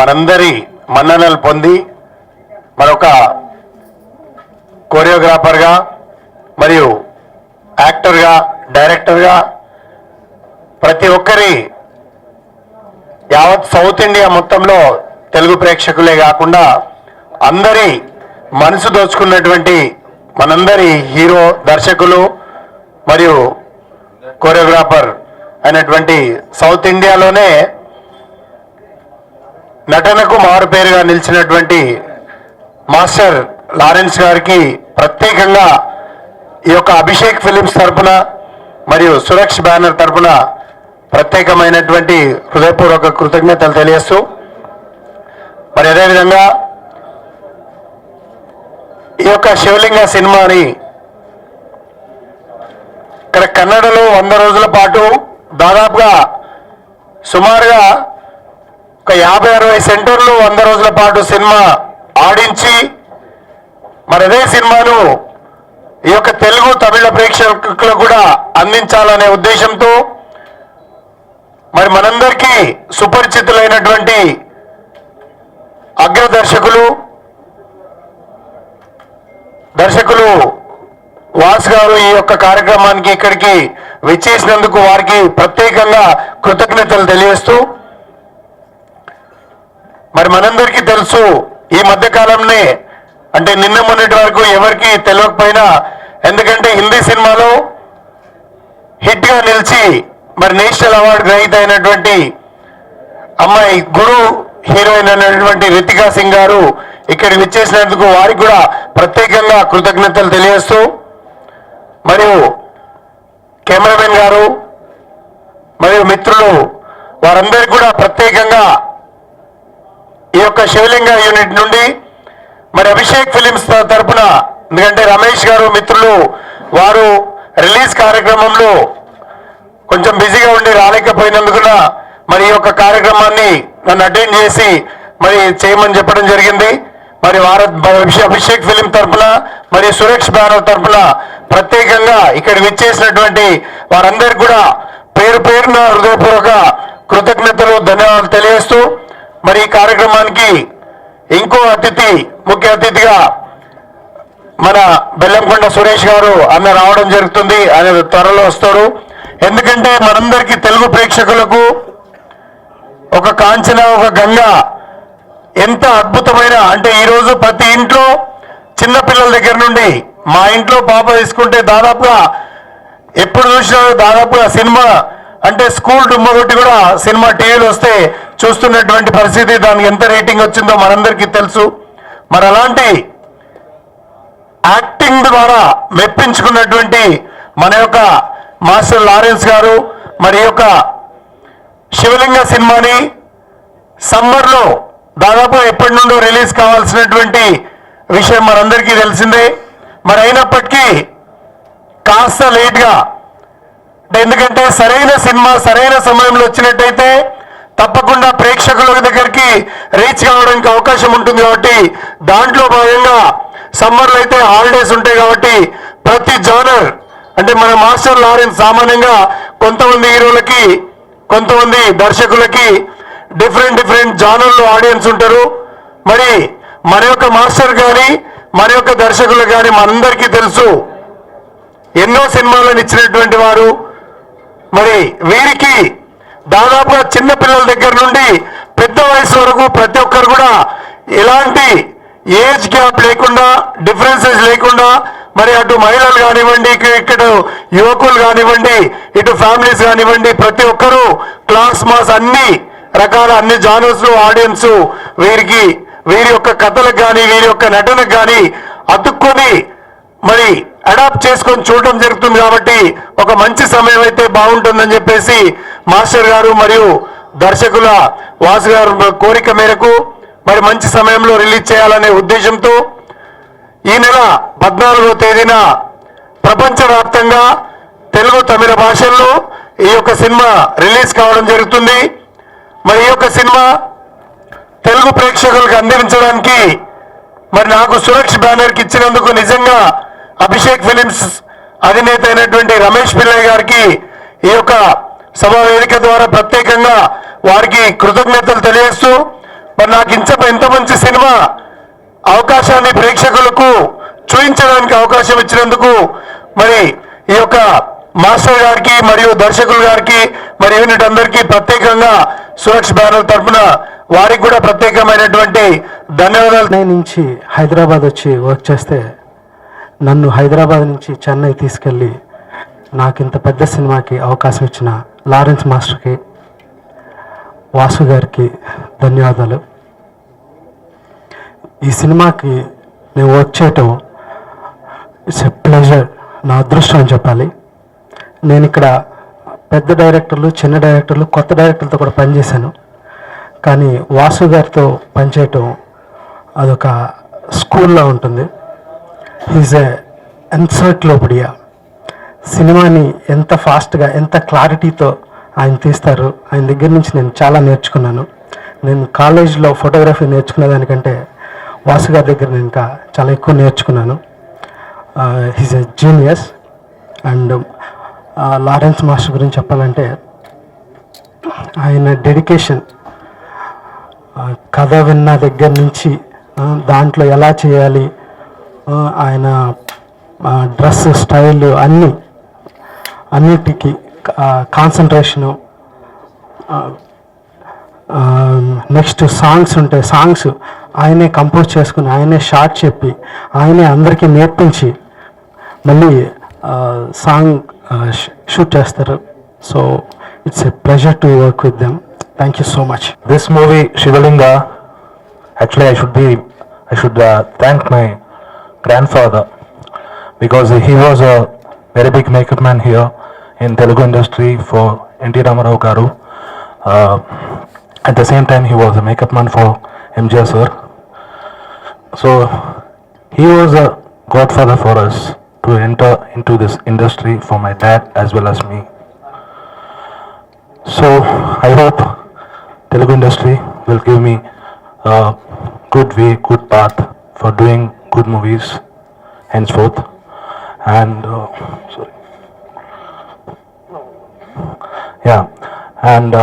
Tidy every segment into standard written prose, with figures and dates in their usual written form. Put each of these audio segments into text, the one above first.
మనందరి మన్ననలు పొంది మరొక కోరియోగ్రాఫర్గా మరియు యాక్టర్గా డైరెక్టర్గా ప్రతి ఒక్కరి యావత్ సౌత్ ఇండియా మొత్తంలో తెలుగు ప్రేక్షకులే కాకుండా అందరి మనసు దోచుకున్నటువంటి మనందరి హీరో దర్శకులు మరియు కోరియోగ్రాఫర్ అయినటువంటి సౌత్ ఇండియాలోనే నటనకు మారుపేరుగా నిలిచినటువంటి మాస్టర్ లారెన్స్ గారికి ప్రత్యేకంగా ఈ యొక్క అభిషేక్ ఫిలిమ్స్ తరపున మరియు సురక్ష్ బ్యానర్ తరపున ప్రత్యేకమైనటువంటి హృదయపూర్వక కృతజ్ఞతలు తెలియజేస్తూ మరి అదేవిధంగా ఈ యొక్క శివలింగ సినిమాని ఇక్కడ కన్నడలో 100 రోజుల పాటు దాదాపుగా సుమారుగా ఒక 50-60 సెంటర్లు 100 రోజుల పాటు సినిమా ఆడించి మరి అదే సినిమాను ఈ యొక్క తెలుగు తమిళ ప్రేక్షకులకు కూడా అందించాలనే ఉద్దేశంతో మరి మనందరికీ సుపరిచితులైనటువంటి అగ్రదర్శకులు దర్శకులు వాస్ గారు ఈ యొక్క కార్యక్రమానికి ఇక్కడికి విచ్చేసినందుకు వారికి ప్రత్యేకంగా కృతజ్ఞతలు తెలియజేస్తూ మరి మనందరికీ తెలుసు ఈ మధ్యకాలంలో అంటే నిన్న మొన్నటి వరకు ఎవరికి తెలియకపోయినా ఎందుకంటే హిందీ సినిమాలో హిట్ గా నిలిచి మరి నేషనల్ అవార్డు గ్రహీత అయినటువంటి అమ్మాయి గురు హీరోయిన్ అయినటువంటి రితికా సింగ్ గారు ఇక్కడికి విచ్చేసినందుకు వారికి కూడా ప్రత్యేకంగా కృతజ్ఞతలు తెలియజేస్తూ మరియు కెమెరామెన్ గారు మరియు మిత్రులు వారందరికీ కూడా ప్రత్యేకంగా ఈ యొక్క శివలింగ యూనిట్ నుండి మరి అభిషేక్ ఫిలిమ్స్ తరపున ఎందుకంటే రమేష్ గారు మిత్రులు వారు రిలీజ్ కార్యక్రమంలో కొంచెం బిజీగా ఉండి రాలేకపోయినందుకున మరి ఈ యొక్క కార్యక్రమాన్ని నన్ను అటెండ్ చేసి మరి చేయమని చెప్పడం జరిగింది మరి అభిషేక్ ఫిలిం తరఫున మరి సురక్ష్ బ్యానర్ తరఫున ప్రత్యేకంగా ఇక్కడ విచ్చేసినటువంటి వారందరికీ కూడా పేరు పేరున హృదయపూర్వక కృతజ్ఞతలు ధన్యవాదాలు తెలియజేస్తూ మరి ఈ కార్యక్రమానికి ఇంకో అతిథి ముఖ్య అతిథిగా మన బెల్లంకొండ సురేష్ గారు అన్న రావడం జరుగుతుంది ఆయన త్వరలో వస్తారు ఎందుకంటే మనందరికీ తెలుగు ప్రేక్షకులకు ఒక కాంచన ఒక గంగ ఎంత అద్భుతమైన అంటే ఈరోజు ప్రతి ఇంట్లో చిన్నపిల్లల దగ్గర నుండి మా ఇంట్లో పాప తీసుకుంటే దాదాపుగా ఎప్పుడు చూసినా దాదాపుగా సినిమా అంటే స్కూల్ డుమ్మగొట్టి కూడా సినిమా టీవీలు వస్తే చూస్తున్నటువంటి పరిస్థితి దానికి ఎంత రేటింగ్ వచ్చిందో మనందరికీ తెలుసు మరి అలాంటి యాక్టింగ్ ద్వారా మెప్పించుకున్నటువంటి మన యొక్క మాస్టర్ లారెన్స్ గారు మరి యొక్క శివలింగ సినిమాని సమ్మర్లో దాదాపు ఎప్పటి నుండో రిలీజ్ కావాల్సినటువంటి విషయం మనందరికీ తెలిసిందే మరి అయినప్పటికీ కాస్త లేట్గా అంటే ఎందుకంటే సరైన సినిమా సరైన సమయంలో వచ్చినట్టయితే తప్పకుండా ప్రేక్షకుల దగ్గరికి రీచ్ కావడానికి అవకాశం ఉంటుంది కాబట్టి దాంట్లో భాగంగా సమ్మర్లో అయితే హాలిడేస్ ఉంటాయి కాబట్టి ప్రతి జోనర్ అంటే మన మాస్టర్ లారెన్స్ సామాన్యంగా కొంతమంది హీరోలకి కొంతమంది దర్శకులకి డిఫరెంట్ జానర్లో ఆడియన్స్ ఉంటారు మరి మన యొక్క మాస్టర్ కానీ మన యొక్క దర్శకులు కానీ మనందరికీ తెలుసు ఎన్నో సినిమాలను ఇచ్చినటువంటి వారు మరి వీరికి దాదాపుగా చిన్న పిల్లల దగ్గర నుండి పెద్ద వయసు వరకు ప్రతి ఒక్కరు కూడా ఎలాంటి ఏజ్ గ్యాప్ లేకుండా డిఫరెన్సెస్ లేకుండా మరి అటు మహిళలు కానివ్వండి ఇక్కడ యువకులు కానివ్వండి ఇటు ఫ్యామిలీస్ కానివ్వండి ప్రతి ఒక్కరూ క్లాస్ మాస్ అన్ని రకాల అన్ని జానర్స్ లో ఆడియన్స్ వీరి యొక్క కథలకు కానీ వీరి యొక్క నటనకు కానీ అతుక్కొని మరి అడాప్ట్ చేసుకొని చూడటం జరుగుతుంది కాబట్టి ఒక మంచి సమయం అయితే బాగుంటుందని చెప్పేసి మాస్టర్ గారు మరియు దర్శకుల వాసు గారు కోరిక మేరకు మరి మంచి సమయంలో రిలీజ్ చేయాలనే ఉద్దేశంతో ఈ నెల 14వ తేదీన ప్రపంచవ్యాప్తంగా తెలుగు తమిళ భాషల్లో ఈ యొక్క సినిమా రిలీజ్ కావడం జరుగుతుంది మరి ఈ యొక్క సినిమా తెలుగు ప్రేక్షకులకు అందించడానికి మరి నాకు సురక్ష్ బ్యానర్కి ఇచ్చినందుకు నిజంగా అభిషేక్ ఫిలిమ్స్ అధినేత అయినటువంటి రమేష్ పిల్లయ్య గారికి ఈ యొక్క సభా వేదిక ద్వారా ప్రత్యేకంగా వారికి కృతజ్ఞతలు తెలియజేస్తూ మరి నాకు ఎంత మంచి సినిమా అవకాశాన్ని ప్రేక్షకులకు చూపించడానికి అవకాశం ఇచ్చినందుకు మరి ఈ యొక్క మాస్టర్ గారికి మరియు దర్శకులు గారికి మరి యూనిట్ అందరికీ ప్రత్యేకంగా సురక్ష బ్యానర్ తరఫున వారికి కూడా ప్రత్యేకమైనటువంటి ధన్యవాదాలు. చెన్నై నుంచి హైదరాబాద్ వచ్చి వర్క్ చేస్తే నన్ను హైదరాబాద్ నుంచి చెన్నై తీసుకెళ్ళి నాకు ఇంత పెద్ద సినిమాకి అవకాశం ఇచ్చిన లారెన్స్ మాస్టర్కి, వాసు గారికి ధన్యవాదాలు. ఈ సినిమాకి నేను వర్క్ చేయటం ఇట్స్ ఎ ప్లెజర్, నా అదృష్టం అని చెప్పాలి. నేను ఇక్కడ పెద్ద డైరెక్టర్లు, చిన్న డైరెక్టర్లు, కొత్త డైరెక్టర్లతో కూడా పనిచేశాను. కానీ వాసు గారితో పనిచేయటం అదొక స్కూల్లో ఉంటుంది. He's a encyclopedia. సినిమాని ఎంత ఫాస్ట్గా, ఎంత క్లారిటీతో ఆయన తీస్తారు. ఆయన దగ్గర నుంచి నేను చాలా నేర్చుకున్నాను. నేను కాలేజ్లో ఫోటోగ్రఫీ నేర్చుకునే దానికంటే వాసు గారి దగ్గర నేను ఇంకా చాలా ఎక్కువ నేర్చుకున్నాను. He's a genius. And Lawrence master గురించి చెప్పాలంటే ఆయన డెడికేషన్, కథ విన్న దగ్గర నుంచి దాంట్లో ఎలా చేయాలి, ఆయన డ్రెస్ స్టైల్ అన్నిటికీ కాన్సన్ట్రేషను. నెక్స్ట్ సాంగ్స్ ఉంటాయి, సాంగ్స్ ఆయనే కంపోజ్ చేసుకుని, ఆయనే షార్ట్ చెప్పి, ఆయనే అందరికీ నేర్పించి మళ్ళీ సాంగ్ షూట్ చేస్తారు. So it's a pleasure to work with them. Thank you so much. This movie, Shivalinga, actually I should thank my grandfather, because he was a very big makeup man here in Telugu industry for N.T. Ramarao garu. At the same time, he was a makeup man for MGR sir. So he was a godfather for us to enter into this industry for my dad as well as me. So I hope Telugu industry will give me a good way, good path for doing good movies henceforth. And sorry, yeah, and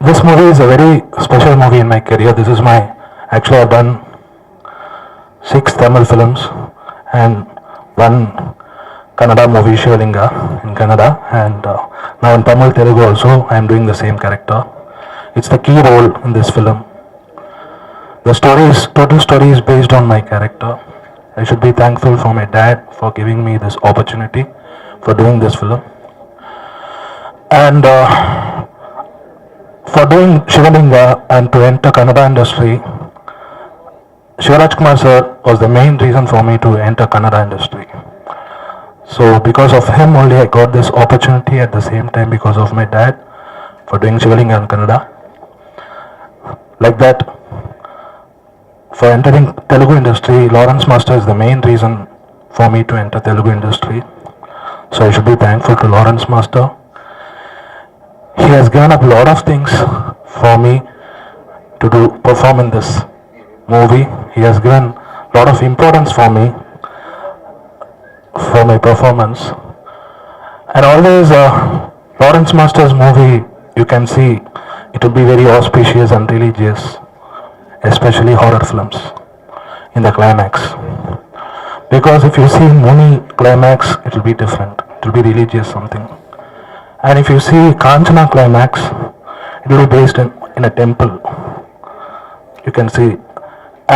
this movie is a very special movie in my career. This is my, actually I've done 6 Tamil films and 1 Kannada movie, Shivalinga, in Kannada, and now in Tamil Telugu also I am doing the same character. It's the key role in this film. The total story is based on my character. I should be thankful for my dad for giving me this opportunity for doing this film. And for doing Shivalinga and to enter Kannada industry, Shivaraj Kumar sir was the main reason for me to enter Kannada industry. So because of him only I got this opportunity, at the same time because of my dad for doing Shivalinga in Kannada. Like that, for entering Telugu industry, Lawrence Master is the main reason for me to enter Telugu industry. So I should be thankful to Lawrence Master. He has given up a lot of things for me to perform in this movie. He has given a lot of importance for me for my performance. And always Lawrence Master's movie, you can see it will be very auspicious and religious, especially horror films in the climax. Because if you see Muni climax, it will be different. It will be religious something. And if you see Kanchana climax, it will be based in a temple. You can see.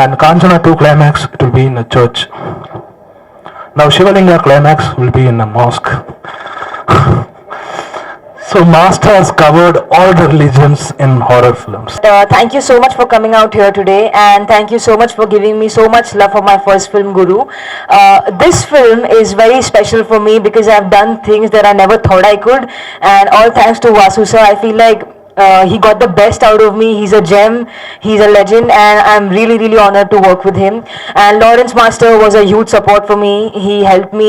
And Kanchana 2 climax, it will be in a church. Now Shivalinga climax will be in a mosque. So Master has covered all the religions in horror films. Thank you so much for coming out here today, and thank you so much for giving me so much love for my first film, Guru. This film is very special for me because I've done things that I never thought I could, and all thanks to Vasu sir. I feel like he got the best out of me. He's a gem, he's a legend, and I'm really, really honored to work with him. And Lawrence Master was a huge support for me. He helped me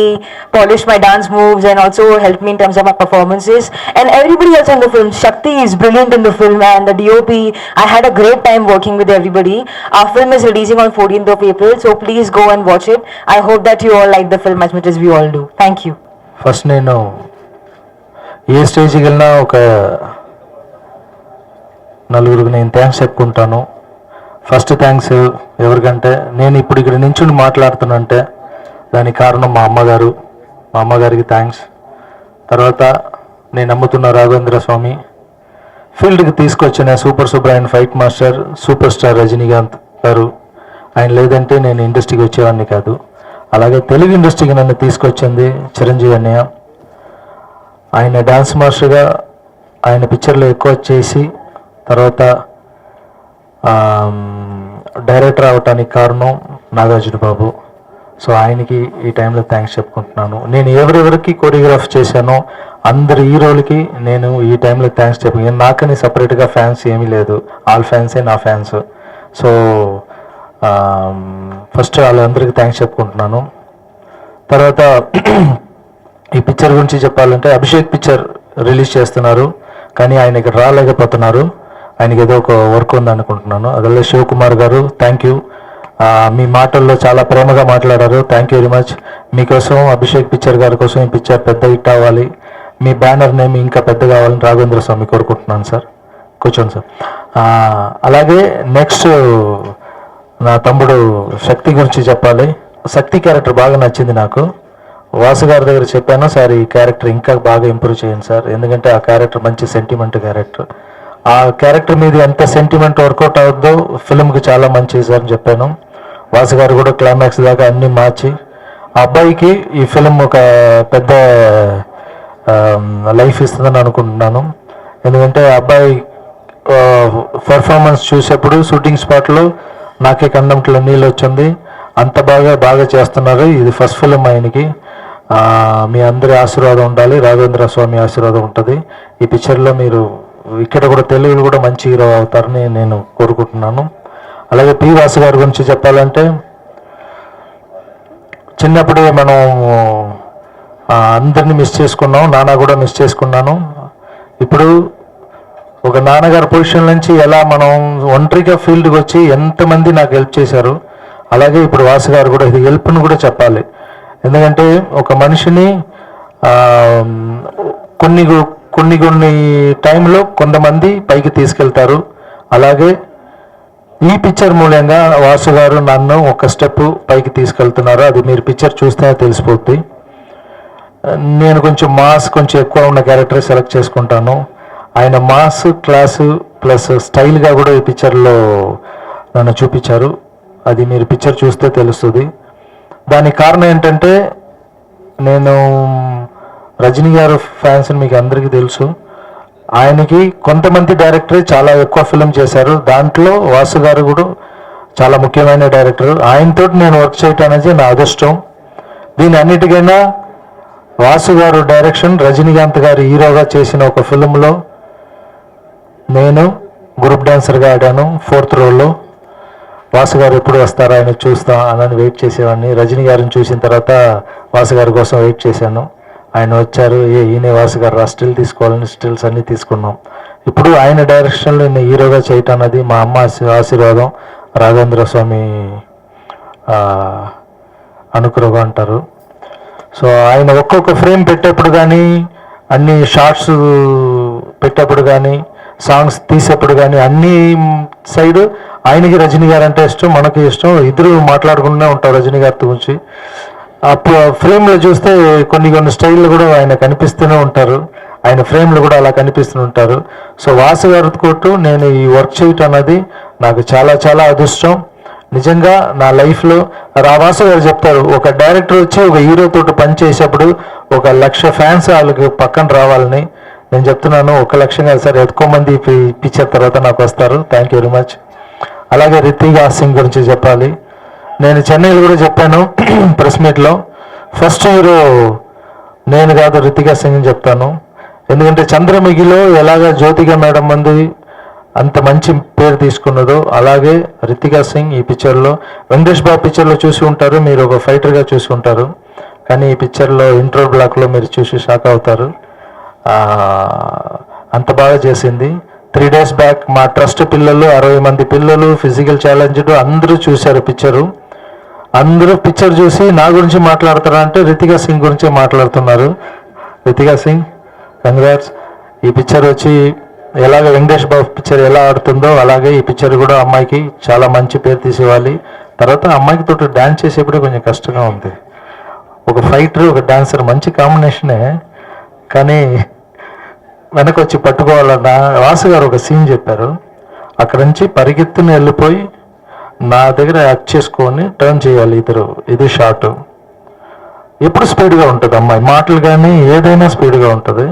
polish my dance moves and also helped me in terms of my performances. And everybody else in the film, Shakti is brilliant in the film, and the DOP, I had a great time working with everybody. Our film is releasing on 14th of April, so please go and watch it. I hope that you all like the film as much as we all do. Thank you. First నేను ఏ స్టేజ్కి వెళ్ళినా ఒక నలుగురికి నేను thanks చెప్పుకుంటాను. First thanks ఎవరికంటే నేను ఇప్పుడు ఇక్కడ నించుని మాట్లాడుతున్నంటే దానికి కారణం మా అమ్మగారు. మా అమ్మగారికి థ్యాంక్స్. తర్వాత నేను నమ్ముతున్న రాఘవేంద్ర స్వామి, ఫీల్డ్కి తీసుకొచ్చిన super and fight master super star Rajinikanth గారు. ఆయన లేదంటే నేను ఇండస్ట్రీకి వచ్చేవాడిని కాదు. అలాగే తెలుగు ఇండస్ట్రీకి నన్ను తీసుకొచ్చింది చిరంజీవి అన్నయ్య. ఆయన డాన్స్ మాస్టర్గా ఆయన పిక్చర్లో ఎక్కువ చేసి తర్వాత డైరెక్టర్ అవటానికి కారణం నాగార్జున బాబు. సో ఆయనకి ఈ టైంలో థ్యాంక్స్ చెప్పుకుంటున్నాను. నేను ఎవరెవరికి కొరియోగ్రాఫ్ చేశానో అందరి హీరోలకి నేను ఈ టైంలో థ్యాంక్స్ చెప్పుకున్నాను. నాకని సపరేట్గా ఫ్యాన్స్ ఏమీ లేదు, ఆల్ ఫ్యాన్సే నా ఫ్యాన్స్. సో ఫస్ట్ వాళ్ళందరికీ థ్యాంక్స్ చెప్పుకుంటున్నాను. తర్వాత ఈ పిక్చర్ గురించి చెప్పాలంటే అభిషేక్ పిక్చర్ రిలీజ్ చేస్తున్నారు, కానీ ఆయన ఇక్కడ రాలేకపోతున్నారు. ఆయనకి ఏదో ఒక వర్క్ ఉంది అనుకుంటున్నాను. అదే శివకుమార్ గారు, థ్యాంక్ యూ. మీ మాటల్లో చాలా ప్రేమగా మాట్లాడారు, థ్యాంక్ యూ వెరీ మచ్. మీకోసం అభిషేక్ పిక్చర్ గారి కోసం ఈ పిక్చర్ పెద్ద హిట్ అవ్వాలి, మీ బ్యానర్ నేమ్ ఇంకా పెద్ద కావాలని రాఘవేంద్ర స్వామి కోరుకుంటున్నాను సార్. కూర్చోండి సార్. అలాగే నెక్స్ట్ నా తమ్ముడు శక్తి గురించి చెప్పాలి. శక్తి క్యారెక్టర్ బాగా నచ్చింది నాకు. వాసు గారి దగ్గర చెప్పాను, సార్ ఈ క్యారెక్టర్ ఇంకా బాగా ఇంప్రూవ్ చేయండి సార్, ఎందుకంటే ఆ క్యారెక్టర్ మంచి సెంటిమెంట్ క్యారెక్టర్. ఆ క్యారెక్టర్ మీద ఎంత సెంటిమెంట్ వర్కౌట్ అవుద్దో ఫిల్మ్కి చాలా మంచిది సార్ అని చెప్పాను. వాసు గారు కూడా క్లైమాక్స్ దాకా అన్నీ మార్చి ఆ అబ్బాయికి ఈ ఫిల్మ్ ఒక పెద్ద లైఫ్ ఇస్తుందని అనుకుంటున్నాను. ఎందుకంటే ఆ అబ్బాయి పర్ఫార్మెన్స్ చూసేప్పుడు షూటింగ్ స్పాట్లో నాకే కండంట్లో నీళ్ళు వచ్చింది. అంత బాగా చేస్తున్నారు. ఇది ఫస్ట్ ఫిలిం ఆయనకి. మీ అందరి ఆశీర్వాదం ఉండాలి, రాఘవేంద్ర స్వామి ఆశీర్వాదం ఉంటుంది. ఈ పిక్చర్లో మీరు ఇక్కడ కూడా తెలుగులో కూడా మంచి హీరో అవుతారని నేను కోరుకుంటున్నాను. అలాగే పి వాసు గారి గురించి చెప్పాలంటే చిన్నప్పుడే మనం అందరినీ మిస్ చేసుకున్నాం, నాన్న కూడా మిస్ చేసుకున్నాను. ఇప్పుడు ఒక నాన్నగారి పొజిషన్ నుంచి ఎలా మనం ఒంటరిగా ఫీల్డ్కి వచ్చి ఎంతమంది నాకు హెల్ప్ చేశారు, అలాగే ఇప్పుడు వాసు గారు కూడా ఇది హెల్ప్ని కూడా చెప్పాలి. ఎందుకంటే ఒక మనిషిని కొన్ని టైంలో కొంతమంది పైకి తీసుకెళ్తారు. అలాగే ఈ పిక్చర్ మూలంగా వాసు గారు నన్ను ఒక స్టెప్ పైకి తీసుకెళ్తున్నారు. అది మీరు పిక్చర్ చూస్తే తెలిసిపోద్ది. నేను కొంచెం ఎక్కువ ఉన్న క్యారెక్టర్ సెలెక్ట్ చేసుకుంటాను. ఆయన మాస్ క్లాసు ప్లస్ స్టైల్గా కూడా ఈ పిక్చర్లో నన్ను చూపించారు. అది మీరు పిక్చర్ చూస్తే తెలుస్తుంది. దానికి కారణం ఏంటంటే నేను రజనీ గారు ఫ్యాన్స్ మీకు అందరికీ తెలుసు. ఆయనకి కొంతమంది డైరెక్టరే చాలా ఎక్కువ ఫిల్మ్ చేశారు. దాంట్లో వాసు గారు కూడా చాలా ముఖ్యమైన డైరెక్టర్. ఆయనతో నేను వర్క్ చేయటం అనేది నా అదృష్టం. దీని అన్నిటికైనా వాసు గారు డైరెక్షన్, రజనీకాంత్ గారు హీరోగా చేసిన ఒక ఫిల్మ్లో నేను గ్రూప్ డాన్సర్గా ఆడాను 4th రోల్లో. వాసు గారు ఎప్పుడు వస్తారో ఆయన చూస్తాం అని వెయిట్ చేసేవాడిని. రజనీ గారిని చూసిన తర్వాత వాసు గారి కోసం వెయిట్ చేశాను. ఆయన వచ్చారు, ఈయనే వాసు గారు స్టిల్ తీసుకోవాలని స్టిల్స్ అన్నీ తీసుకున్నాం. ఇప్పుడు ఆయన డైరెక్షన్లో నేను హీరోగా చేయటం అన్నది మా అమ్మ ఆశీర్వాదం, రాఘవేంద్ర స్వామి అనుగ్రహం అంటారు. సో ఆయన ఒక్కొక్క ఫ్రేమ్ పెట్టేప్పుడు కానీ, అన్ని షార్ట్స్ పెట్టేప్పుడు కానీ, సాంగ్స్ తీసేప్పుడు కానీ అన్ని సైడ్ ఆయనకి రజనీ గారు అంటే ఇష్టం, మనకి ఇష్టం. ఇద్దరు మాట్లాడుకుంటూనే ఉంటారు రజనీ గారి గురించి. అప్పుడు ఫ్రేమ్లో చూస్తే కొన్ని స్టైల్లో కూడా ఆయన కనిపిస్తూనే ఉంటారు. ఆయన ఫ్రేమ్లో కూడా అలా కనిపిస్తూ ఉంటారు. సో వాసు గారి కొట్టు నేను ఈ వర్క్ చేయటం అన్నది నాకు చాలా అదృష్టం. నిజంగా నా లైఫ్లో వాసు గారు చెప్తారు, ఒక డైరెక్టర్ వచ్చి ఒక హీరోతో పని చేసేప్పుడు 1,00,000 ఫ్యాన్స్ వాళ్ళకి పక్కన రావాలని. నేను చెప్తున్నాను 1,00,000 కాదు సార్, ఎక్కువ మంది పిక్చర్ తర్వాత నాకు వస్తారు. Thank you very much. అలాగే రితికా సింగ్ గురించి చెప్పాలి. నేను చెన్నైలో కూడా చెప్పాను ప్రెస్ మీట్లో, ఫస్ట్ హీరో నేను కాదు రితికా సింగ్ అని చెప్తాను. ఎందుకంటే చంద్రముఖిలో ఎలాగ జ్యోతిక మేడం మంది అంత మంచి పేరు తీసుకున్నదో అలాగే రితికా సింగ్ ఈ పిక్చర్లో, వెంకటేష్ బాబు పిక్చర్లో చూసి ఉంటారు మీరు, ఒక ఫైటర్గా చూసి ఉంటారు. కానీ ఈ పిక్చర్లో ఇంట్రో బ్లాక్లో మీరు చూసి షాక్ అవుతారు. అంత బాగా చేసింది. 3 days బ్యాక్ మా ట్రస్ట్ పిల్లలు 60 మంది పిల్లలు ఫిజికల్ ఛాలెంజ్డ్ అందరూ చూశారు పిక్చరు. అందరూ పిక్చర్ చూసి నా గురించి మాట్లాడతారా అంటే రితికా సింగ్ గురించే మాట్లాడుతున్నారు. రితికా సింగ్ కంగ్రాట్స్. ఈ పిక్చర్ వచ్చి ఎలాగ వెంకటేష్ బాబు పిక్చర్ ఎలా ఆడుతుందో అలాగే ఈ పిక్చర్ కూడా అమ్మాయికి చాలా మంచి పేరు తీసేవాలి. తర్వాత అమ్మాయికి తోటి డ్యాన్స్ చేసేప్పుడే కొంచెం కష్టంగా ఉంది. ఒక ఫైటర్ ఒక డాన్సర్ మంచి కాంబినేషనే, కానీ వెనక వచ్చి పట్టుకోవాలన్న వాసు గారు ఒక సీన్ చెప్పారు. అక్కడ నుంచి పరిగెత్తుని వెళ్ళిపోయి నా దగ్గర యాక్ట్ చేసుకొని టర్న్ చేయాలి ఇద్దరు. ఇది షార్ట్. ఎప్పుడు స్పీడ్గా ఉంటుంది అమ్మాయి, మాటలు కానీ ఏదైనా స్పీడ్గా ఉంటుంది.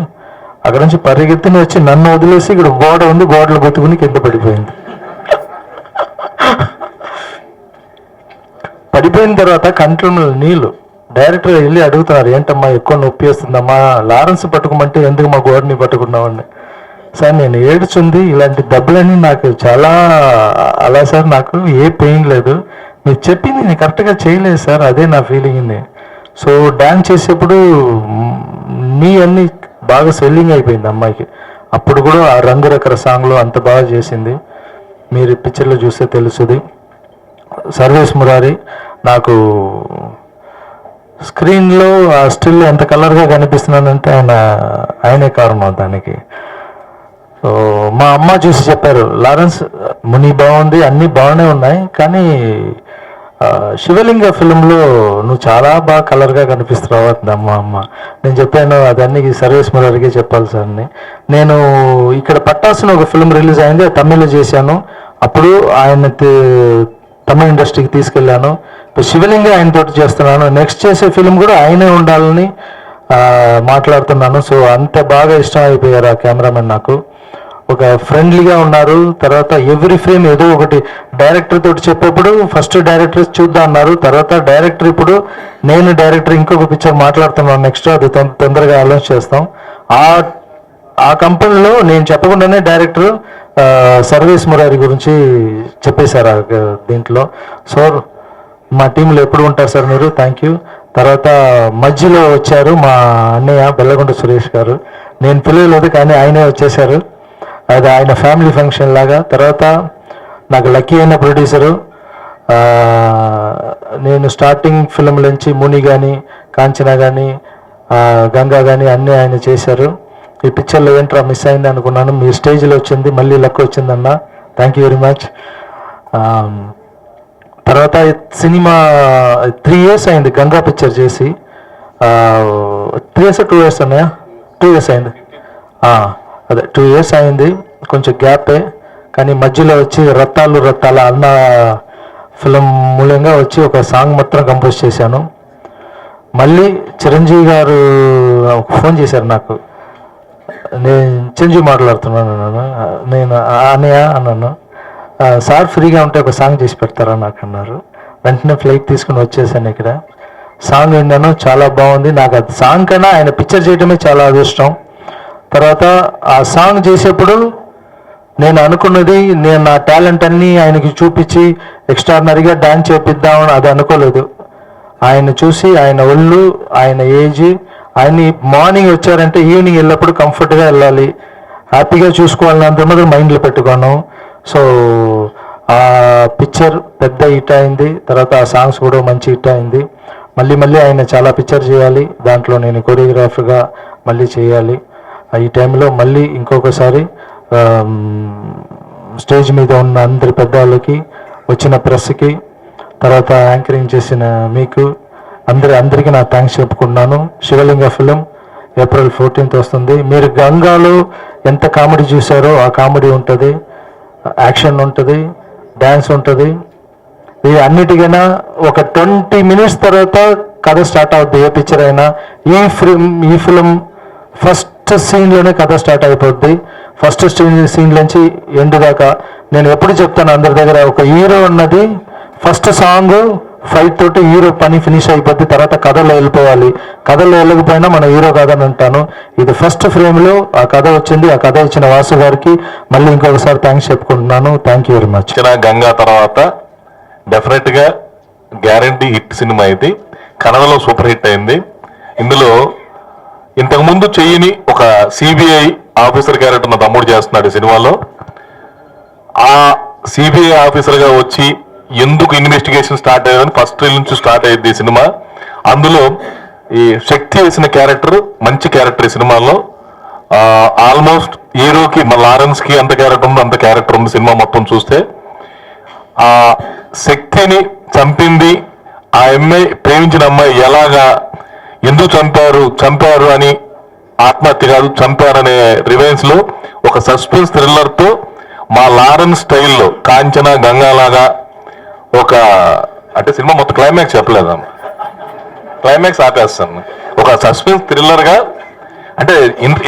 అక్కడ నుంచి పరిగెత్తుని వచ్చి నన్ను వదిలేసి ఇక్కడ గోడ ఉంది, గోడలు గుర్తుకుని కింద పడిపోయింది. పడిపోయిన తర్వాత కంట్రోల్ నీళ్ళు. డైరెక్టర్ వెళ్ళి అడుగుతున్నారు, ఏంటమ్మా ఎక్కువ నొప్పి వస్తుందమ్మా, లారెన్స్ పట్టుకోమంటే ఎందుకు మా గోడని పట్టుకున్నామండి. సార్ నేను ఏడుచుంది, ఇలాంటి దెబ్బలన్నీ నాకు చాలా అలా సార్, నాకు ఏ పెయిన్ లేదు, మీరు చెప్పింది నేను కరెక్ట్గా చేయలేదు సార్, అదే నా ఫీలింగ్. సో డ్యాన్స్ చేసేప్పుడు నీ అన్ని బాగా స్వెల్లింగ్ అయిపోయింది అమ్మాయికి. అప్పుడు కూడా ఆ రంగురకర సాంగ్లో అంత బాగా చేసింది, మీరు పిక్చర్లో చూస్తే తెలుస్తుంది. సర్వేస్ మురారి నాకు స్క్రీన్లో ఆ స్టిల్ ఎంత కలర్గా కనిపిస్తున్నానంటే ఆయనే కారణం దానికి. సో మా అమ్మ చూసి చెప్పారు, లారెన్స్ ముని బాగుంది, అన్నీ బాగానే ఉన్నాయి, కానీ శివలింగ ఫిలింలో నువ్వు చాలా బాగా కలర్గా కనిపిస్తున్నావు అమ్మ. నేను చెప్పాను అదన్నీ సర్వేస్ మురారికి చెప్పాలి సార్ అని. నేను ఇక్కడ పట్టాల్సిన ఒక ఫిలిం రిలీజ్ అయింది, తమిళ్లో చేశాను. అప్పుడు ఆయన తమిళ ఇండస్ట్రీకి తీసుకెళ్ళాను. ఇప్పుడు శివలింగ ఆయనతో చేస్తున్నాను. నెక్స్ట్ చేసే ఫిలిం కూడా ఆయనే ఉండాలని మాట్లాడుతున్నాను. సో అంత బాగా ఇష్టం అయిపోయారు ఆ కెమెరామెన్ నాకు. ఒక ఫ్రెండ్లీగా ఉన్నారు. తర్వాత ఎవ్రీ ఫ్రేమ్ ఏదో ఒకటి డైరెక్టర్ తోటి చెప్పేప్పుడు ఫస్ట్ డైరెక్టర్ చూద్దాం అన్నారు. తర్వాత డైరెక్టర్ ఇప్పుడు నేను డైరెక్టర్ ఇంకొక పిక్చర్ మాట్లాడుతున్నాను నెక్స్ట్, అది తొందరగా అనౌన్స్ చేస్తాం. ఆ కంపెనీలో నేను చెప్పకుండానే డైరెక్టర్ సర్వేస్ మురారి గురించి చెప్పేశారు దీంట్లో. సార్ మా టీంలో ఎప్పుడు ఉంటారు సార్ మీరు, థ్యాంక్ యూ. తర్వాత మధ్యలో వచ్చారు మా అన్నయ్య బెల్లగొండ సురేష్ గారు. నేను పిలవలేదు కానీ ఆయనే వచ్చేసారు, అది ఆయన ఫ్యామిలీ ఫంక్షన్ లాగా. తర్వాత నాకు లక్కీ అయిన ప్రొడ్యూసరు, నేను స్టార్టింగ్ ఫిల్మ్ నుంచి ముని కానీ కాంచన కానీ గంగా కానీ అన్నీ ఆయన చేశారు. ఈ పిక్చర్లో ఏంట్రా మిస్ అయింది అనుకున్నాను, మీ స్టేజ్లో వచ్చింది, మళ్ళీ లక్ వచ్చిందన్న, థ్యాంక్ యూ వెరీ మచ్. తర్వాత సినిమా 3 years అయింది గంగా పిక్చర్ చేసి. 3 years 2 years అన్నాయా, 2 years అయింది. అదే 2 years అయింది, కొంచెం గ్యాపే. కానీ మధ్యలో వచ్చి రత్తాల అన్న ఫిలిం మూలంగా వచ్చి ఒక సాంగ్ మాత్రం కంపోజ్ చేశాను. మళ్ళీ చిరంజీవి గారు ఫోన్ చేశారు నాకు, నేను చిరంజీవి మాట్లాడుతున్నాను, నేను అనయ్య అన్నాను. సార్ ఫ్రీగా ఉంటే ఒక సాంగ్ చేసి పెడతారా నాకు అన్నారు. వెంటనే ఫ్లైట్ తీసుకుని వచ్చేసాను. ఇక్కడ సాంగ్ విన్నాను, చాలా బాగుంది. నాకు అది సాంగ్ కన్నా ఆయన పిక్చర్ చేయడమే చాలా అదృష్టం. తర్వాత ఆ సాంగ్ చేసేప్పుడు నేను అనుకున్నది, నేను నా టాలెంట్ అన్నీ ఆయనకి చూపించి ఎక్స్ట్రాడినరీగా డాన్స్ చేపిద్దామని అది అనుకోలేదు. ఆయన చూసి ఆయన ఒళ్ళు, ఆయన ఏజ్, ఆయన్ని మార్నింగ్ వచ్చారంటే ఈవినింగ్ వెళ్ళినప్పుడు కంఫర్ట్గా వెళ్ళాలి, హ్యాపీగా చూసుకోవాలని అంత మాత్రం మైండ్లో పెట్టుకున్నాను. సో ఆ పిక్చర్ పెద్ద హిట్ అయింది. తర్వాత ఆ సాంగ్స్ కూడా మంచి హిట్ అయింది. మళ్ళీ ఆయన చాలా పిక్చర్ చేయాలి, దాంట్లో నేను కొరియోగ్రాఫర్గా మళ్ళీ చేయాలి. ఈ టైంలో మళ్ళీ ఇంకొకసారి స్టేజ్ మీద ఉన్న అందరి పెద్దవాళ్ళకి, వచ్చిన ప్రెస్కి, తర్వాత యాంకరింగ్ చేసిన మీకు అందరికీ నా థ్యాంక్స్ చెప్పుకున్నాను. శివలింగ ఫిలిం April 14th వస్తుంది. మీరు గంగాలో ఎంత కామెడీ చూసారో ఆ కామెడీ ఉంటుంది, యాక్షన్ ఉంటుంది, డ్యాన్స్ ఉంటుంది. ఇది అన్నిటికైనా ఒక 20 minutes తర్వాత కథ స్టార్ట్ అవుద్ది. ఏ పిక్చర్ అయినా ఈ ఫిలిం ఫస్ట్ సీన్లోనే కథ స్టార్ట్ అయిపోద్ది. ఫస్ట్ సీన్ నుంచి ఎండ్ దాకా నేను ఎప్పుడు చెప్తాను అందరి దగ్గర, ఒక హీరో ఉన్నది ఫస్ట్ సాంగ్ ఫైట్ తోటి హీరో పని ఫినిష్ అయిపోద్ది. తర్వాత కథలో వెళ్ళిపోవాలి, కథలో వెళ్ళకపోయినా మన హీరో కాదని అంటాను. ఇది ఫస్ట్ ఫ్రేమ్లో ఆ కథ వచ్చింది. ఆ కథ ఇచ్చిన వాసు గారికి మళ్ళీ ఇంకొకసారి థ్యాంక్స్ చెప్పుకుంటున్నాను. Thank you very much. Ganga తర్వాత డెఫినెట్గా గ్యారంటీ హిట్ సినిమా ఇది. కన్నడలో సూపర్ హిట్ అయింది. ఇందులో ఇంతకుముందు చెయ్యని ఒక సిబిఐ ఆఫీసర్ క్యారెక్టర్ నా తమ్ముడు చేస్తున్నాడు ఈ సినిమాలో. ఆ సిబిఐ ఆఫీసర్గా వచ్చి ఎందుకు ఇన్వెస్టిగేషన్ స్టార్ట్ అయ్యేదని ఫస్ట్ ట్రైల్ నుంచి స్టార్ట్ అయ్యింది ఈ సినిమా. అందులో ఈ శక్తి వేసిన క్యారెక్టర్ మంచి క్యారెక్టర్ ఈ సినిమాలో. ఆల్మోస్ట్ హీరోకి మన లారెన్స్ కి ఎంత క్యారెక్టర్ ఉందో అంత క్యారెక్టర్ ఉంది సినిమా మొత్తం చూస్తే. ఆ శక్తిని చంపింది ఆ అమ్మాయి, ప్రేమించిన అమ్మాయి ఎలాగా, ఎందుకు చంపారు అని, ఆత్మహత్య కాదు చంపారనే రివెంజ్ లో ఒక సస్పెన్స్ థ్రిల్లర్ తో మా లారెన్స్ స్టైల్లో కాంచన గంగాలాగా ఒక, అంటే సినిమా మొత్తం క్లైమాక్స్ చెప్పలేదా, క్లైమాక్స్ ఆపేస్తాను. ఒక సస్పెన్స్ థ్రిల్లర్ గా, అంటే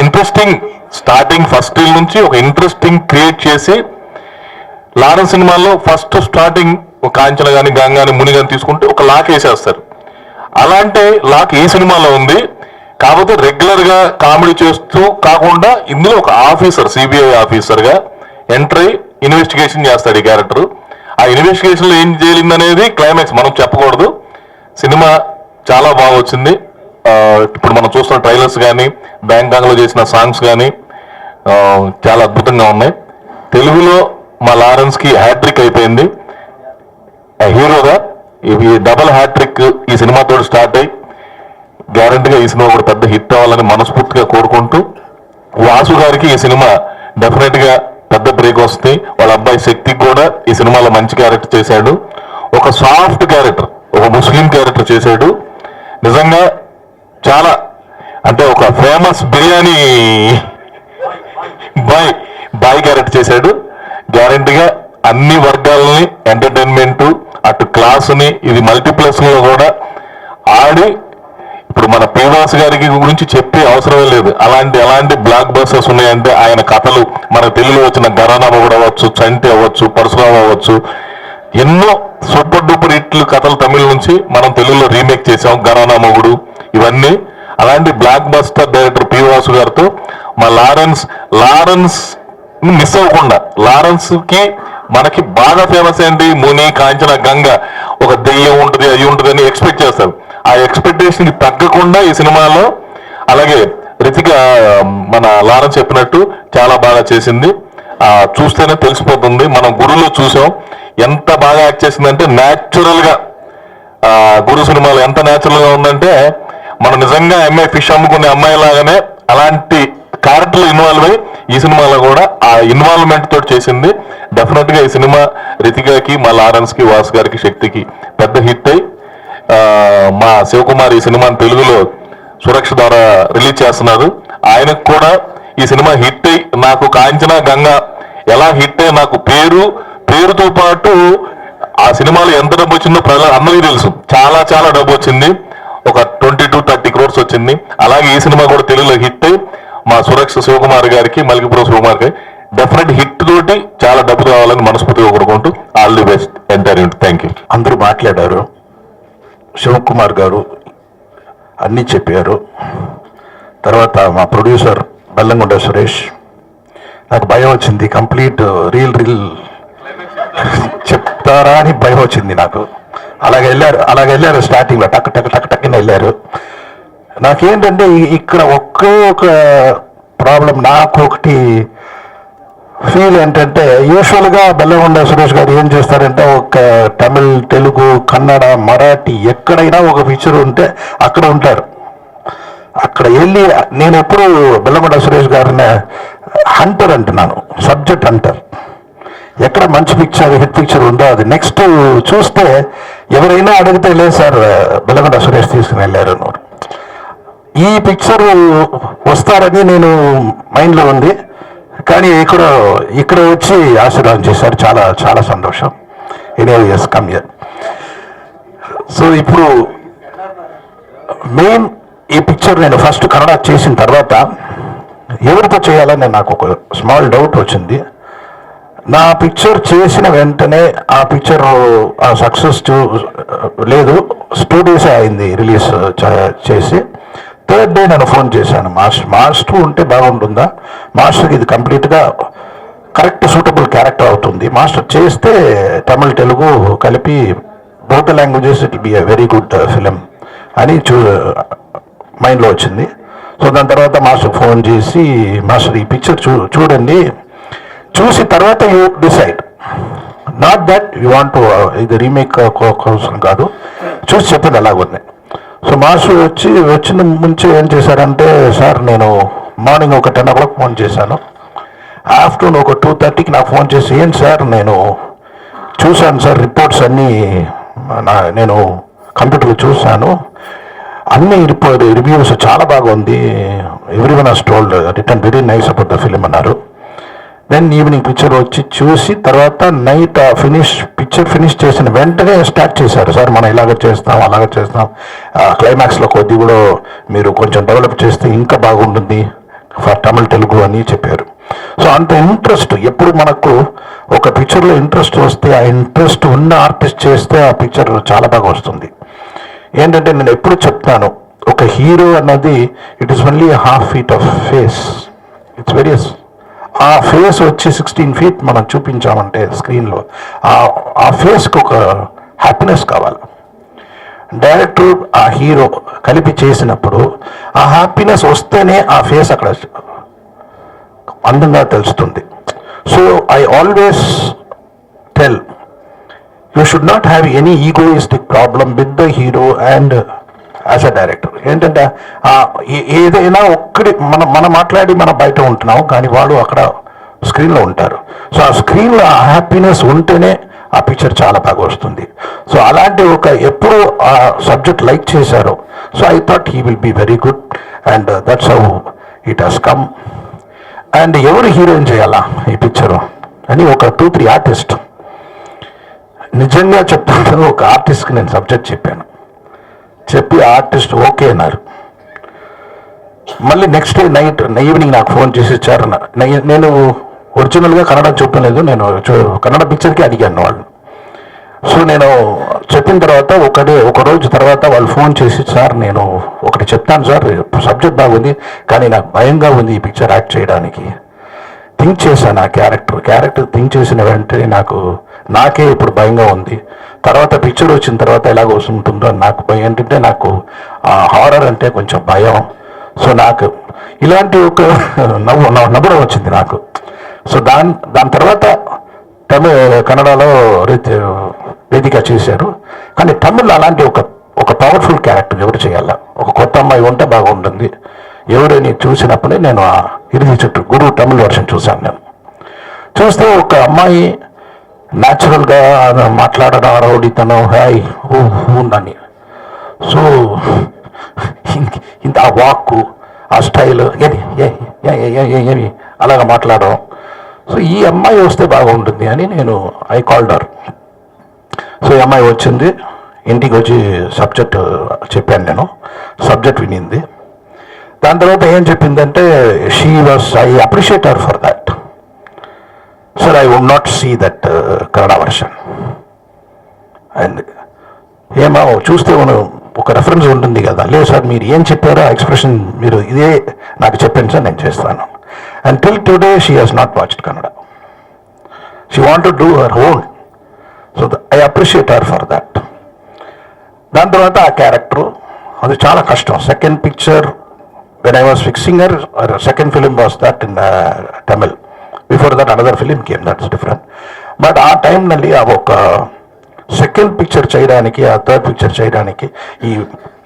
ఇంట్రెస్టింగ్ స్టార్టింగ్ ఫస్ట్ రీల్ నుంచి ఒక ఇంట్రెస్టింగ్ క్రియేట్ చేసి, లారెన్స్ సినిమాలో ఫస్ట్ స్టార్టింగ్ కాంచన గాని గంగాని ముని గాని తీసుకుంటే ఒక లాక్ వేసేస్తారు. అలాంటి లాక్ ఈ సినిమాలో ఉంది. కాకపోతే రెగ్యులర్ గా కామెడీ చేస్తూ కాకుండా ఇందులో ఒక ఆఫీసర్, సిబిఐ ఆఫీసర్ గా ఎంటర్ అయి ఇన్వెస్టిగేషన్ చేస్తాడు ఈ క్యారెక్టర్. ఆ ఇన్వెస్టిగేషన్ లో ఏం జరిగిందనేది క్లైమాక్స్ మనం చెప్పకూడదు. సినిమా చాలా బాగా వచ్చింది. ఇప్పుడు మనం చూస్తున్న ట్రైలర్స్ కానీ, బ్యాంకాక్ లో చేసిన సాంగ్స్ కానీ చాలా అద్భుతంగా ఉన్నాయి. తెలుగులో మా లారెన్స్ కి హ్యాట్రిక్ అయిపోయింది హీరోగా. ఈ డబుల్ హ్యాట్రిక్ ఈ సినిమాతో స్టార్ట్ అయ్యి గ్యారంటీగా ఈ సినిమా కూడా పెద్ద హిట్ అవ్వాలని మనస్ఫూర్తిగా కోరుకుంటూ, వాసు గారికి ఈ సినిమా డెఫినెట్ గా పెద్ద బ్రేక్ వస్తుంది. వాళ్ళ అబ్బాయి శక్తికి కూడా ఈ సినిమాలో మంచి క్యారెక్టర్ చేశాడు. ఒక సాఫ్ట్ క్యారెక్టర్, ఒక ముస్లిం క్యారెక్టర్ చేశాడు. నిజంగా చాలా, అంటే ఒక ఫేమస్ బిర్యానీ బాయ్ క్యారెక్టర్ చేశాడు. గ్యారంటీగా అన్ని వర్గాలని, ఎంటర్టైన్మెంట్, అటు క్లాసుని, ఇది మల్టీప్లెక్స్ లో కూడా ఆడి, ఇప్పుడు మన పీవాస్ గారికి గురించి చెప్పే అవసరమే లేదు. అలాంటి బ్లాక్ బస్టర్స్ ఉన్నాయంటే ఆయన కథలు, మన తెలుగులో వచ్చిన గరానా కూడా అవ్వచ్చు, చంటి అవ్వచ్చు, పరశురామ అవ్వచ్చు, ఎన్నో సూపర్ డూపర్ హిట్లు కథలు తమిళ నుంచి మనం తెలుగులో రీమేక్ చేసాం. గరానా మొగుడు, ఇవన్నీ అలాంటి బ్లాక్ బస్టర్ డైరెక్టర్ పీవాసు గారితో మా లారెన్స్ మిస్ అవ్వకుండా, లారెన్స్ కి మనకి బాగా ఫేమస్ ఏంటి, ముని, కాంచన, గంగ, ఒక దెయ్యం ఉంటుంది అది ఉంటుంది అని ఎక్స్పెక్ట్ చేస్తారు. ఆ ఎక్స్పెక్టేషన్ కి తగ్గకుండా ఈ సినిమాలో, అలాగే రితిక మన లారెన్స్ చెప్పినట్టు చాలా బాగా చేసింది. చూస్తేనే తెలిసిపోతుంది. మనం గురులో చూసాం ఎంత బాగా యాక్ట్ చేసిందంటే, న్యాచురల్ గా గురు సినిమాలో ఎంత న్యాచురల్ గా ఉందంటే, మనం నిజంగా అమ్మాయి ఫిష్ అమ్ముకునే అమ్మాయి లాగానే అలాంటి క్యారెక్టర్లు ఇన్వాల్వ్ అయ్యి ఈ సినిమాలో కూడా ఆ ఇన్వాల్వ్మెంట్ తోటి చేసింది. డెఫినెట్ గా ఈ సినిమా రితికాకి, మా లారెన్స్ కి, వాసు గారికి, శక్తికి పెద్ద హిట్ అయ్యి, మా శివకుమార్ ఈ సినిమాని తెలుగులో సురక్ష ద్వారా రిలీజ్ చేస్తున్నారు. ఆయనకు కూడా ఈ సినిమా హిట్ అయ్యి, నాకు కాంచన గంగా ఎలా హిట్ అయ్యి, నాకు పేరుతో పాటు ఆ సినిమాలో ఎంత డబ్బు వచ్చిందో ప్రజలు అందరికీ తెలుసు. చాలా చాలా డబ్బు వచ్చింది, ఒక 20-30 crores వచ్చింది. అలాగే ఈ సినిమా కూడా తెలుగులో హిట్ అయ్యి మా సురక్ష శివకుమార్ గారికి, మల్కిపురం శివకుమార్ గారికి డెఫినెట్ హిట్ తోటి చాలా డబ్బు కావాలని మనస్ఫూర్తిగా కోరుకుంటూ all the best entire unit. Thank you. అందరూ మాట్లాడారు, శివకుమార్ గారు అన్నీ చెప్పారు. తర్వాత మా ప్రొడ్యూసర్ బెల్లంకొండ సురేష్, నాకు భయం వచ్చింది, కంప్లీట్ రీల్ చెప్తారా అని భయం వచ్చింది నాకు. అలాగే వెళ్ళారు స్టార్టింగ్లో టక్ టక్ని వెళ్ళారు. నాకేంటంటే ఇక్కడ ఒకే ఒక ప్రాబ్లం, నాకు ఒకటి ఫీల్ ఏంటంటే, యూజువల్గా బెల్లంకొండ సురేష్ గారు ఏం చేస్తారంటే, ఒక తమిళ్, తెలుగు, కన్నడ, మరాఠీ ఎక్కడైనా ఒక పిక్చర్ ఉంటే అక్కడ ఉంటారు. అక్కడ వెళ్ళి నేను ఎప్పుడు బెల్లంకొండ సురేష్ గారిని హంటర్ అంటున్నాను, సబ్జెక్ట్ హంటర్. ఎక్కడ మంచి పిక్చర్, హిట్ పిక్చర్ ఉందో అది నెక్స్ట్ చూస్తే ఎవరైనా అడిగితే లేదు సార్ బెల్లంకొండ సురేష్ తీసుకుని వెళ్ళారు అన్నారు. ఈ పిక్చర్ వస్తారని నేను మైండ్లో ఉంది, కానీ ఇక్కడ వచ్చి ఆశీర్వాదం చేశారు. చాలా చాలా సంతోషం. Yes come here. సో ఇప్పుడు మెయిన్ ఈ పిక్చర్ నేను ఫస్ట్ కన్నడ చేసిన తర్వాత ఎవరితో చేయాలని నాకు ఒక స్మాల్ డౌట్ వచ్చింది. నా పిక్చర్ చేసిన వెంటనే ఆ పిక్చర్ సక్సెస్ లేదు, 2 days అయింది రిలీజ్ చేసి. 3rd day నేను ఫోన్ చేశాను, మాస్టర్ ఉంటే బాగుంటుందా, మాస్టర్కి ఇది కంప్లీట్గా కరెక్ట్ సూటబుల్ క్యారెక్టర్ అవుతుంది, మాస్టర్ చేస్తే తమిళ్, తెలుగు కలిపి both languages it be a very good film అని మైండ్లో వచ్చింది. సో దాని తర్వాత మాస్టర్ ఫోన్ చేసి, మాస్టర్ ఈ పిక్చర్ చూడండి, చూసి తర్వాత you decide, not that you want ఇది రీమేక్ కోసం కాదు, చూసి చెప్పండి అలాగుంది. సో మాస్టర్ వచ్చిన ముందు ఏం చేశారంటే, సార్ నేను మార్నింగ్ ఒక 10 o'clock ఫోన్ చేశాను. ఆఫ్టర్నూన్ ఒక 2:30కి నాకు ఫోన్ చేసి, ఏంటి సార్ నేను చూశాను సార్ రిపోర్ట్స్ అన్నీ నేను కంప్యూటర్లో చూశాను, అన్ని రివ్యూస్ చాలా బాగుంది, everyone has told return very nice about the film అన్నారు. దెన్ ఈవినింగ్ పిక్చర్ వచ్చి చూసి తర్వాత నైట్ పిక్చర్ ఫినిష్ చేసిన వెంటనే స్టార్ట్ చేశారు, సార్ మనం ఇలాగ చేస్తాం అలాగ చేస్తాం, క్లైమాక్స్లో కొద్ది కూడా మీరు కొంచెం డెవలప్ చేస్తే ఇంకా బాగుంటుంది ఫర్ తమిళ్ తెలుగు అని చెప్పారు. సో అంత ఇంట్రెస్ట్, ఎప్పుడు మనకు ఒక పిక్చర్లో ఇంట్రెస్ట్ వస్తే ఆ ఇంట్రెస్ట్ ఉన్న ఆర్టిస్ట్ చేస్తే ఆ పిక్చర్ చాలా బాగా వస్తుంది. ఏంటంటే నేను ఎప్పుడు చెప్తాను, ఒక హీరో అన్నది it is only half feet of face, it's various. ఆ ఫేస్ వచ్చి 16 feet మనం చూపించామంటే స్క్రీన్లో ఆ ఫేస్కి ఒక హ్యాపీనెస్ కావాలి. డైరెక్టర్ ఆ హీరో కలిపి చేసినప్పుడు ఆ హ్యాపీనెస్ వస్తేనే ఆ ఫేస్ అక్కడ అందంగా తెలుస్తుంది. So I always tell you should not have any egoistic problem with the hero and as a director. ఏంటంటే ఏదైనా ఒక్కడి మనం మాట్లాడి మనం బయట ఉంటున్నాం, కానీ వాళ్ళు అక్కడ స్క్రీన్లో ఉంటారు. సో ఆ స్క్రీన్లో ఆ హ్యాపీనెస్ ఉంటేనే ఆ పిక్చర్ చాలా బాగా వస్తుంది. సో అలాంటి ఒక ఎప్పుడు ఆ సబ్జెక్ట్ లైక్ చేశారో, so I thought he will be very good and that's how it has come. And ఎవరు హీరోయిన్ చేయాలా ఈ పిక్చరు అని ఒక 2-3 ఆర్టిస్ట్, నిజంగా చెప్తాను, ఒక ఆర్టిస్ట్కి నేను సబ్జెక్ట్ చెప్పాను, చెప్పి ఆర్టిస్ట్ ఓకే అన్నారు. మళ్ళీ నెక్స్ట్ డే నైట్ ఈవినింగ్ నాకు ఫోన్ చేసి ఇచ్చారు. నేను ఒరిజినల్గా కన్నడ చూపలేదు, నేను కన్నడ పిక్చర్కి అడిగాను వాళ్ళు. సో నేను చెప్పిన తర్వాత ఒక రోజు తర్వాత వాళ్ళు ఫోన్ చేసి, సార్ నేను ఒకటి చెప్తాను సార్, సబ్జెక్ట్ బాగుంది కానీ నాకు భయంగా ఉంది ఈ పిక్చర్ యాక్ట్ చేయడానికి. థింక్ చేశాను ఆ క్యారెక్టర్ థింక్ చేసిన వెంటనే నాకే ఇప్పుడు భయంగా ఉంది. తర్వాత పిక్చర్ వచ్చిన తర్వాత ఎలాగ ఉంటుందో నాకు భయం. ఏంటంటే నాకు హారర్ అంటే కొంచెం భయం. సో నాకు ఇలాంటి ఒక నవ్వడం వచ్చింది నాకు. సో దాని తర్వాత కన్నడలో వేదిక చేశారు, కానీ తమిళ్ అలాంటి ఒక పవర్ఫుల్ క్యారెక్టర్ ఎవరు చేయాలా, ఒక కొత్త అమ్మాయి ఉంటే బాగుంటుంది. ఎవరైనా చూసినప్పుడే నేను ఇరుది చుట్టూ గురు తమిళ్ వర్షన్ చూశాను. నేను చూస్తే ఒక అమ్మాయి న్యాచురల్గా మాట్లాడడం, రౌడీతనం, హాయ్ ఉందని. సో ఇంత ఆ వాక్కు, ఆ స్టైల్, ఏమి అలాగ మాట్లాడడం. సో ఈ అమ్మాయి వస్తే బాగుంటుంది అని నేను ఐ కాల్డ్ హర్. సో ఈ అమ్మాయి వచ్చింది, ఇంటికి వచ్చి సబ్జెక్ట్ చెప్పాను, నేను సబ్జెక్ట్ వినింది. దాని తర్వాత ఏం చెప్పిందంటే, I appreciate her for that. Sir I would not see that Kannada version. And ఏమో చూస్తే ఒక రెఫరెన్స్ ఉంటుంది కదా, లేదు సార్ మీరు ఏం చెప్పారో ఆ ఎక్స్ప్రెషన్ మీరు ఇదే నాకు చెప్పండి సార్, నేను చేస్తాను. And till today she has not watched Kannada. She want to do her own. So I appreciate her for that. దాని తర్వాత ఆ క్యారెక్టర్ అది చాలా కష్టం. Second picture when I was fixing her, second film was that in Tamil. Before that another film came, that's different. But ఆ టైంನಲ್ಲಿ ఒక second picture చేయడానికి, ఆ థర్డ్ పిక్చర్ చేయడానికి,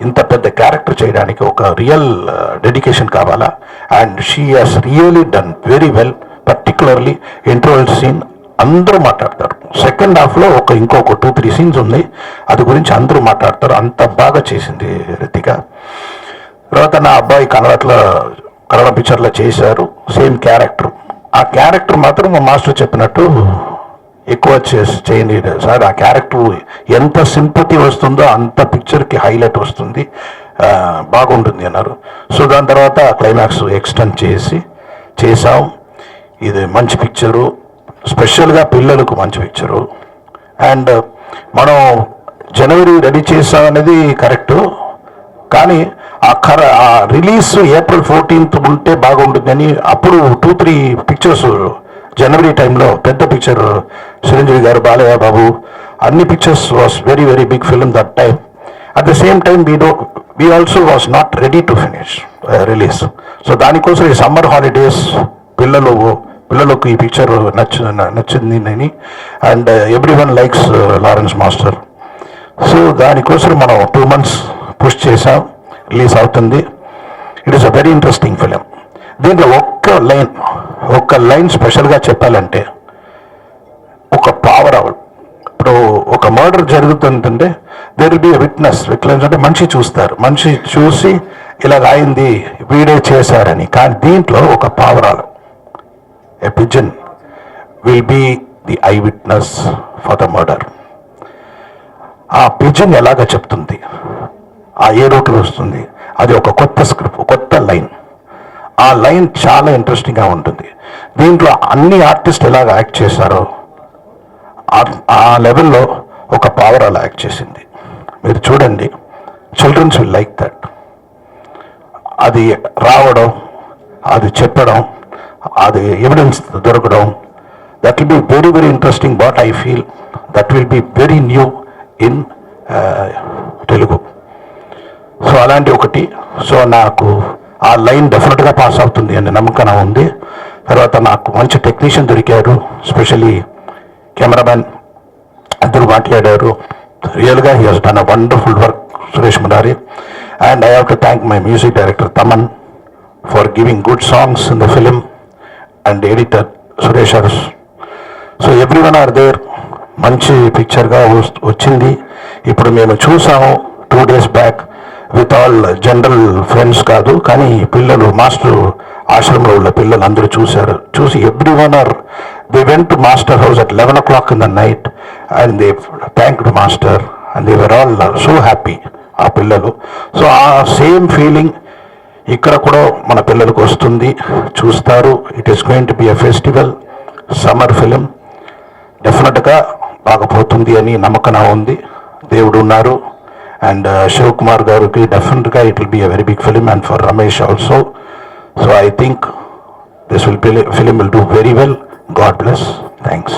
ఇంత పెద్ద క్యారెక్టర్ చేయడానికి ఒక రియల్ డెడికేషన్ కావాలా. And she has really done very well. Particularly interval scene అందరూ మాట్లాడతారు. సెకండ్ హాఫ్లో ఇంకొక 2-3 సీన్స్ ఉంది, అది గురించి అందరూ మాట్లాడతారు. అంత బాగా చేసింది రితిక. తర్వాత నా అబ్బాయి కన్నడ పిక్చర్లో చేశారు, సేమ్ క్యారెక్టర్. ఆ క్యారెక్టర్ మాత్రం మా మాస్టర్ చెప్పినట్టు ఎక్కువ చేయండి సార్, ఆ క్యారెక్టర్ ఎంత సింపతి వస్తుందో అంత పిక్చర్కి హైలైట్ వస్తుంది, బాగుంటుంది అన్నారు. సో దాని తర్వాత క్లైమాక్స్ ఎక్స్టెండ్ చేసాం. ఇది మంచి పిక్చరు, స్పెషల్గా పిల్లలకు మంచి పిక్చరు. అండ్ మనం జనవరి రెడీ చేసాం అనేది కరెక్టు, కానీ ఆ రిలీజ్ April 14th ఉంటే బాగుంటుందని అప్పుడు 2-3 పిక్చర్స్ జనవరి టైంలో, పెద్ద పిక్చర్ చిరంజీవి గారు, బాలయ్య బాబు, అన్ని pictures was very very big film that time. At the same time we also was not ready to finish release. So దానికోసం ఈ సమ్మర్ హాలిడేస్ పిల్లలకు ఈ పిక్చర్ నచ్చింది అని. And everyone likes Lawrence master. So దానికోసం మనం 2 months పుష్ చేసాం, release అవుతుంది. It is a very interesting film. దీంట్లో ఒక్క లైన్ స్పెషల్గా చెప్పాలంటే, ఒక పవర్ ఇప్పుడు ఒక మర్డర్ జరుగుతుందంటే దేర్ విల్ బి విట్నెస్ అంటే మనిషి చూస్తారు, మనిషి చూసి ఇలాగ అయింది వీడే చేశారని. కానీ దీంట్లో ఒక పావురాలు, a pigeon will be the eyewitness for the murder. ఆ పిజన్ ఎలాగ చెప్తుంది, ఆ ఏ రూట్లో వస్తుంది, అది ఒక కొత్త స్క్రిప్ట్, కొత్త లైన్. ఆ లైన్ చాలా ఇంట్రెస్టింగ్గా ఉంటుంది. దీంట్లో అన్ని ఆర్టిస్ట్ ఎలాగ యాక్ట్ చేశారో ఆ లెవెల్లో ఒక పవర్ అలా యాక్ట్ చేసింది. మీరు చూడండి, చిల్డ్రన్స్ విల్ లైక్ దట్. అది రావడం, అది చెప్పడం, అది ఎవిడెన్స్ దొరకడం, that will be very very interesting. But I feel that will be very new in Telugu. So అలాంటి ఒకటి. సో నాకు ఆ లైన్ డెఫినెట్గా పాస్ అవుతుంది అనే నమ్మకం ఉంది. తర్వాత నాకు మంచి టెక్నీషియన్ దొరికారు, స్పెషలీ కెమెరామ్యాన్ అందరూ మాట్లాడారు. రియల్గా he has done a wonderful work, Suresh Murari. And I have to thank my music director Thaman for giving good songs in the film, and editor Suresh Urs. So every one are there. మంచి పిక్చర్గా వచ్చింది. ఇప్పుడు మేము చూసాము 2 days back with all general friends కాదు, కానీ పిల్లలు, master ఆశ్రమంలో ఉన్న పిల్లలు అందరూ చూశారు. చూసి every one are they went to master house at 11 o'clock in the night and they thanked master and they were all so happy, ఆ పిల్లలు. సో ఆ సేమ్ ఫీలింగ్ ఇక్కడ కూడా మన పిల్లలకు వస్తుంది, చూస్తారు. It is going to be a festival summer film. డెఫినెట్గా బాగపోతుంది అని నమ్మకం ఉంది. దేవుడు ఉన్నారు. అండ్ శివకుమార్ గారికి డెఫినెట్గా it will be a very big film, and for Ramesh also. So I think this film will do very well. God bless. Thanks.